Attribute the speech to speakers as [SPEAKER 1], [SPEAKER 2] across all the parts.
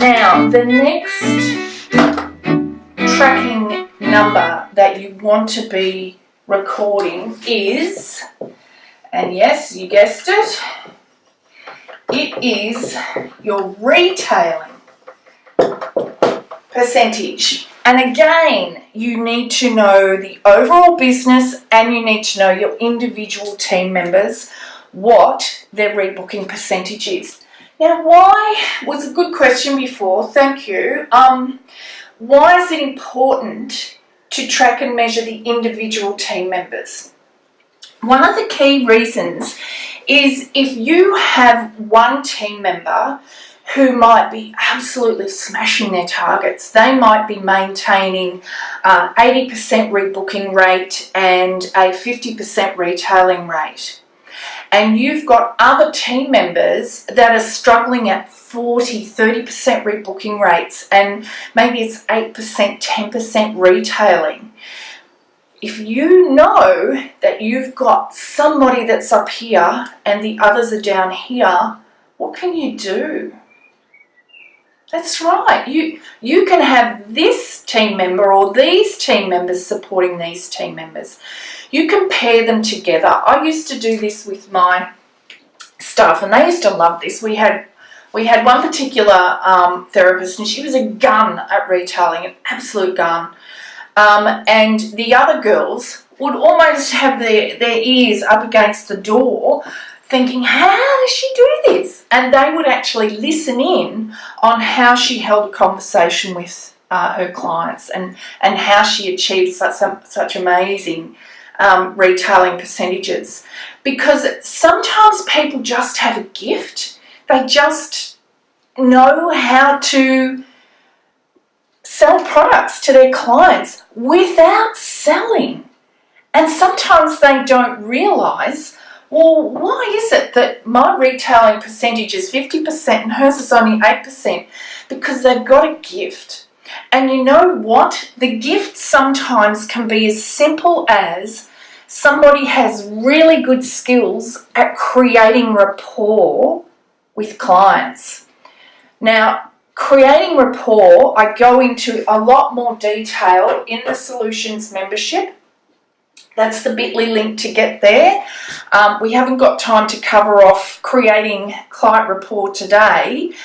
[SPEAKER 1] Now, the next tracking number that you want to be recording is, and yes, you guessed it, it is your retailing percentage. And again, you need to know the overall business and you need to know your individual team members, what their rebooking percentage is. Now, why was a good question before, thank you. Why is it important to track and measure the individual team members? One of the key reasons is if you have one team member who might be absolutely smashing their targets, they might be maintaining 80% rebooking rate and a 50% retailing rate. And you've got other team members that are struggling at 40, 30% rebooking rates, and maybe it's 8%, 10% retailing. If you know that you've got somebody that's up here and the others are down here, what can you do? That's right. You can have this team member or these team members supporting these team members. You can pair them together. I used to do this with my staff and they used to love this. We had one particular therapist and she was a gun at retailing, an absolute gun. And the other girls would almost have their ears up against the door thinking, how does she do this? And they would actually listen in on how she held a conversation with her clients and how she achieved such amazing retailing percentages. Because sometimes people just have a gift. They just know how to sell products to their clients without selling. And sometimes they don't realise, well, why is it that my retailing percentage is 50% and hers is only 8%? Because they've got a gift. And you know what? The gift sometimes can be as simple as somebody has really good skills at creating rapport with clients. Now, creating rapport, I go into a lot more detail in the Solutions membership. That's the bit.ly link to get there. We haven't got time to cover off creating client rapport today.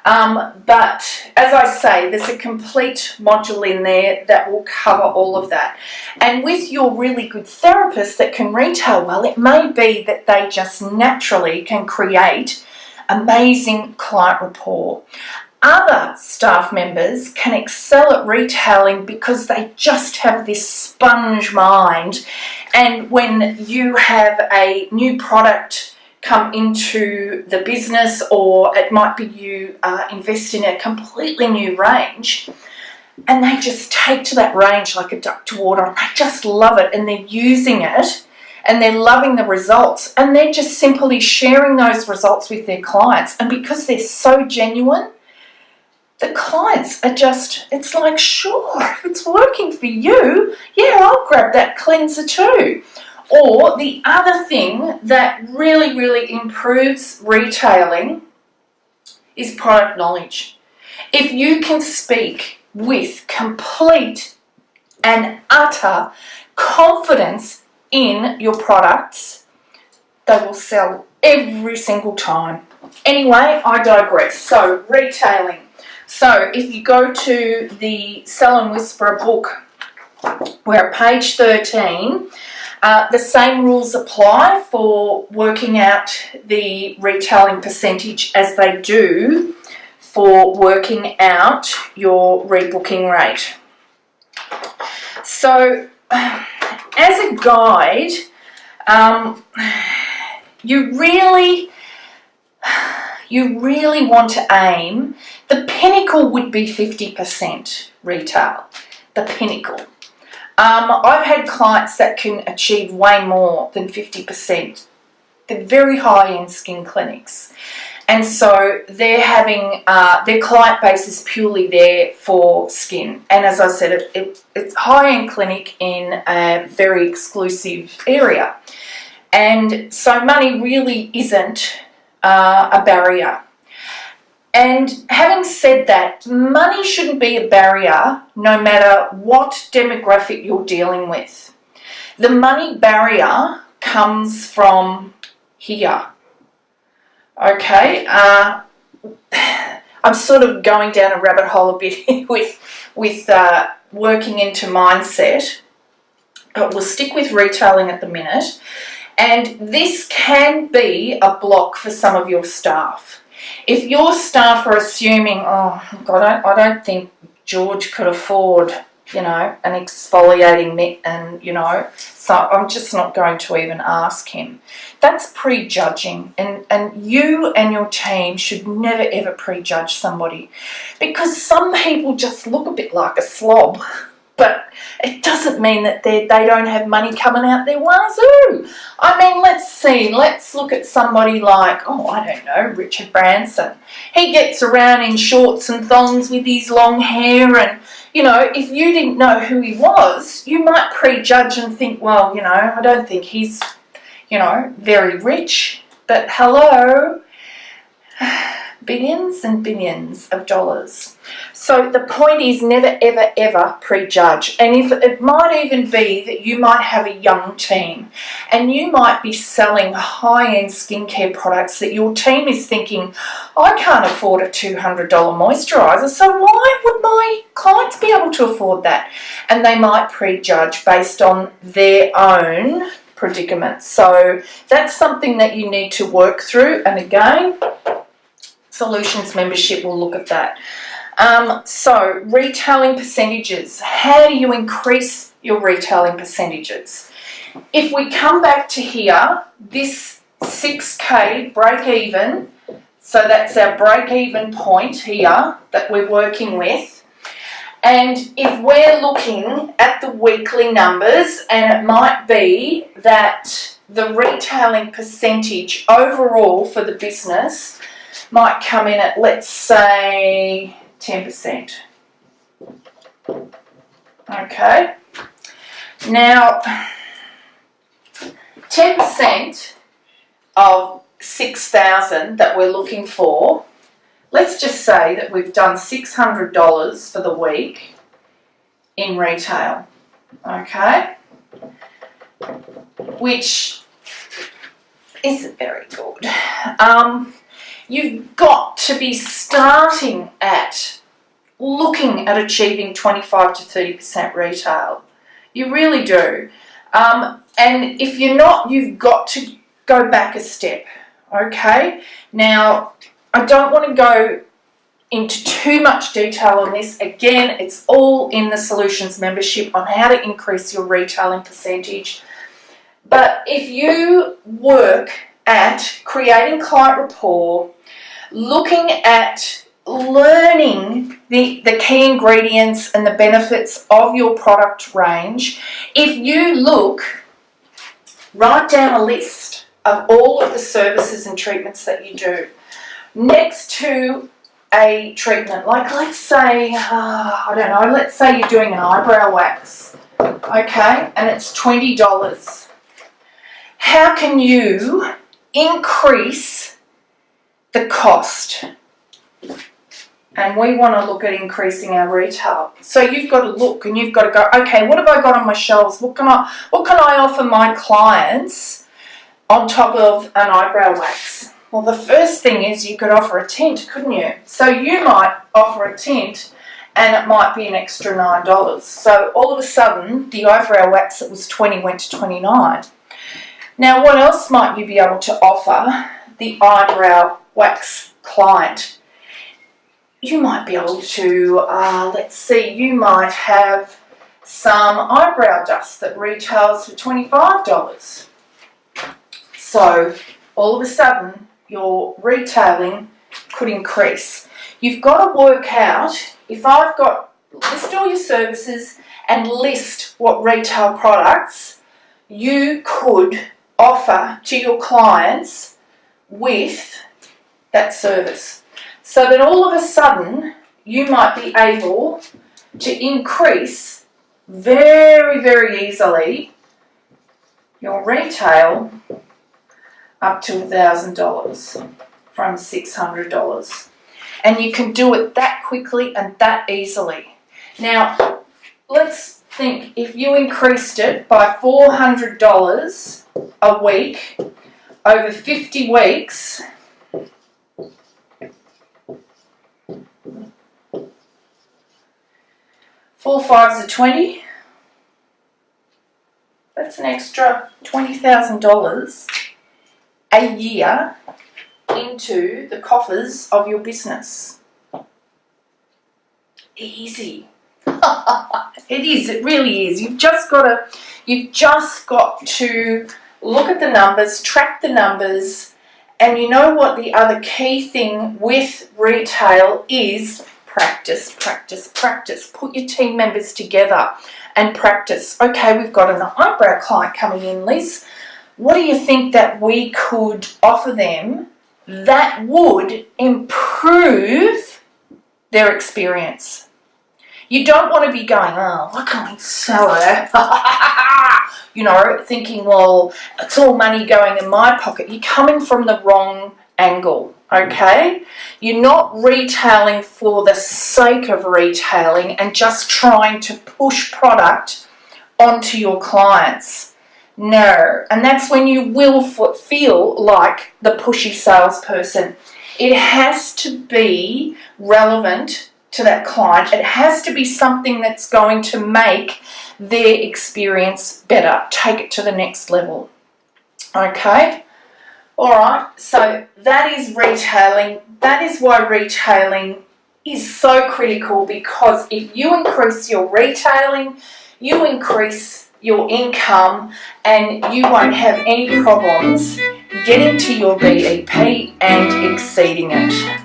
[SPEAKER 1] But as I say, there's a complete module in there that will cover all of that. And with your really good therapist that can retail well, it may be that they just naturally can create amazing client rapport. Other staff members can excel at retailing because they just have this sponge mind. And when you have a new product come into the business, or it might be you invest in a completely new range, and they just take to that range like a duck to water, and they just love it, and they're using it, and they're loving the results, and they're just simply sharing those results with their clients. And because they're so genuine, the clients are just, it's like, sure, if it's working for you, yeah, I'll grab that cleanser too. Or the other thing that really, really improves retailing is product knowledge. If you can speak with complete and utter confidence in your products, they will sell every single time. Anyway, I digress. So, retailing. So if you go to the Salon Whisperer book, we're at page 13, the same rules apply for working out the retailing percentage as they do for working out your rebooking rate. So as a guide, you really want to aim, the pinnacle would be 50% retail, the pinnacle. I've had clients that can achieve way more than 50%. They're very high-end skin clinics. And so they're having, their client base is purely there for skin. And as I said, it's high-end clinic in a very exclusive area. And so money really isn't a barrier. And having said that, money shouldn't be a barrier no matter what demographic you're dealing with. The money barrier comes from here. Okay, I'm sort of going down a rabbit hole a bit with working into mindset, but we'll stick with retailing at the minute. And this can be a block for some of your staff. If your staff are assuming, oh God, I don't think George could afford, an exfoliating mitt, and so I'm just not going to even ask him. That's prejudging, and you and your team should never ever prejudge somebody, because some people just look a bit like a slob, but it doesn't mean that they don't have money coming out their wazoo. I mean, let's look at somebody like, I don't know, Richard Branson. He gets around in shorts and thongs with his long hair, and if you didn't know who he was, you might prejudge and think, well, I don't think he's, very rich. But hello, billions and billions of dollars. So the point is never, ever, ever prejudge. And if it might even be that you might have a young team and you might be selling high-end skincare products that your team is thinking, I can't afford a $200 moisturiser, so why would my clients be able to afford that? And they might prejudge based on their own predicament. So that's something that you need to work through. And again, Solutions membership will look at that. So retailing percentages. How do you increase your retailing percentages? If we come back to here, this 6K break even, so that's our break even point here that we're working with. And if we're looking at the weekly numbers, and it might be that the retailing percentage overall for the business might come in at, let's say, 10%. Okay. Now, 10% of 6,000 that we're looking for, let's just say that we've done $600 for the week in retail. Okay. Which isn't very good. You've got to be starting at looking at achieving 25 to 30% retail. You really do. And if you're not, you've got to go back a step. Okay? Now, I don't want to go into too much detail on this. Again, it's all in the Solutions membership on how to increase your retailing percentage. But if you work at creating client rapport, looking at learning the key ingredients and the benefits of your product range, if you write down a list of all of the services and treatments that you do next to a treatment, like let's say, let's say you're doing an eyebrow wax, okay, and it's $20. How can you increase the cost? And we want to look at increasing our retail. So you've got to look and you've got to go, okay, what have I got on my shelves? What can I offer my clients on top of an eyebrow wax? Well, the first thing is you could offer a tint, couldn't you? So you might offer a tint and it might be an extra $9. So all of a sudden, the eyebrow wax that was $20 went to $29. Now, what else might you be able to offer the eyebrow wax client? You might be able to, you might have some eyebrow dust that retails for $25. So all of a sudden, your retailing could increase. You've got to work out, list all your services and list what retail products you could offer to your clients with that service. So that all of a sudden, you might be able to increase very, very easily your retail up to $1,000 from $600. And you can do it that quickly and that easily. Now, let's think if you increased it by $400 a week over 50 weeks, four fives are 20. That's an extra $20,000 a year into the coffers of your business. Easy. It is, it really is. You've just got to look at the numbers, track the numbers, and you know what the other key thing with retail is? Practice, practice, practice. Put your team members together and practice. Okay, we've got an eyebrow client coming in, Liz. What do you think that we could offer them that would improve their experience? You don't want to be going, oh, what can we sell her? You know, thinking, well, it's all money going in my pocket. You're coming from the wrong angle, okay? You're not retailing for the sake of retailing and just trying to push product onto your clients. No, and that's when you will feel like the pushy salesperson. It has to be relevant to that client. It has to be something that's going to make their experience better, take it to the next level. Okay? Alright, so that is retailing. That is why retailing is so critical, because if you increase your retailing, you increase your income and you won't have any problems getting to your BEP and exceeding it.